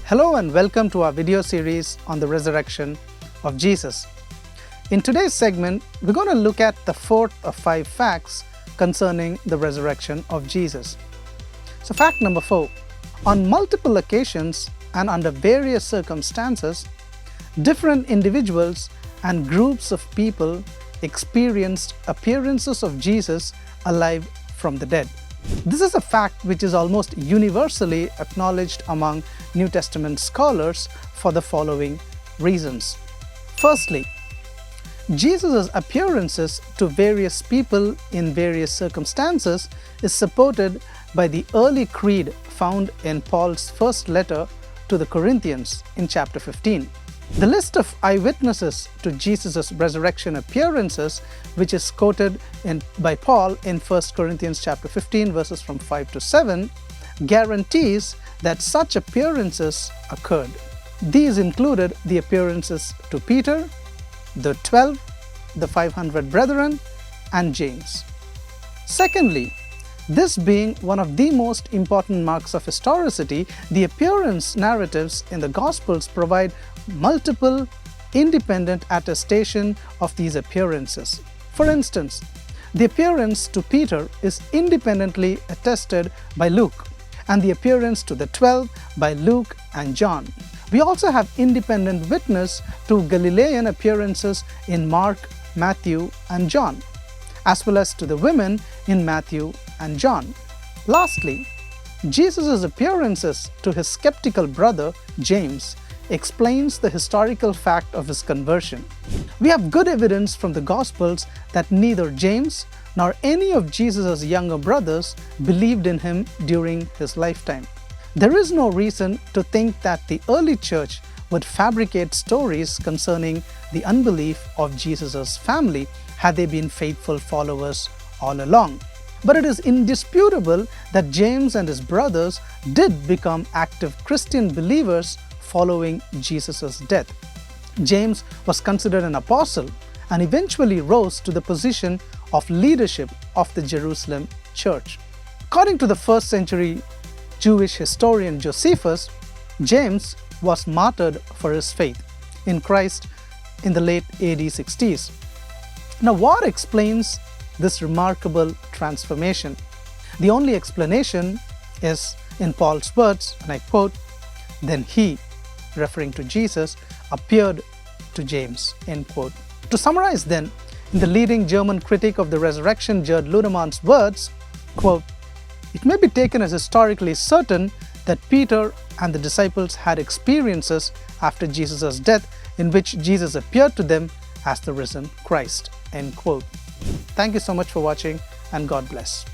Hello and welcome to our video series on the resurrection of Jesus. In today's segment, we're going to look at the fourth of 5 facts concerning the resurrection of Jesus. So fact number 4, on multiple occasions and under various circumstances, different individuals and groups of people experienced appearances of Jesus alive from the dead. This is a fact which is almost universally acknowledged among New Testament scholars for the following reasons. Firstly, Jesus' appearances to various people in various circumstances is supported by the early creed found in Paul's first letter to the Corinthians in chapter 15. The list of eyewitnesses to Jesus' resurrection appearances, which is quoted by Paul in 1 Corinthians chapter 15 verses from 5 to 7, guarantees that such appearances occurred. These included the appearances to Peter, the 12, the 500 brethren, and James. Secondly, this being one of the most important marks of historicity, the appearance narratives in the Gospels provide multiple independent attestation of these appearances. For instance, the appearance to Peter is independently attested by Luke, and the appearance to the 12 by Luke and John. We also have independent witness to Galilean appearances in Mark, Matthew, and John, as well as to the women in Matthew and John. Lastly, Jesus' appearances to his skeptical brother James explains the historical fact of his conversion. We have good evidence from the Gospels that neither James nor any of Jesus' younger brothers believed in him during his lifetime. There is no reason to think that the early church would fabricate stories concerning the unbelief of Jesus' family had they been faithful followers all along. But it is indisputable that James and his brothers did become active Christian believers following Jesus' death. James was considered an apostle and eventually rose to the position of leadership of the Jerusalem church. According to the first century Jewish historian Josephus, James was martyred for his faith in Christ in the late AD 60s. Now, what explains this remarkable transformation? The only explanation is in Paul's words, and I quote, "Then he," referring to Jesus, "appeared to James," end quote. To summarize then, in the leading German critic of the resurrection, Gerd Ludemann's words, quote, "It may be taken as historically certain that Peter and the disciples had experiences after Jesus' death in which Jesus appeared to them as the risen Christ," end quote. Thank you so much for watching, and God bless.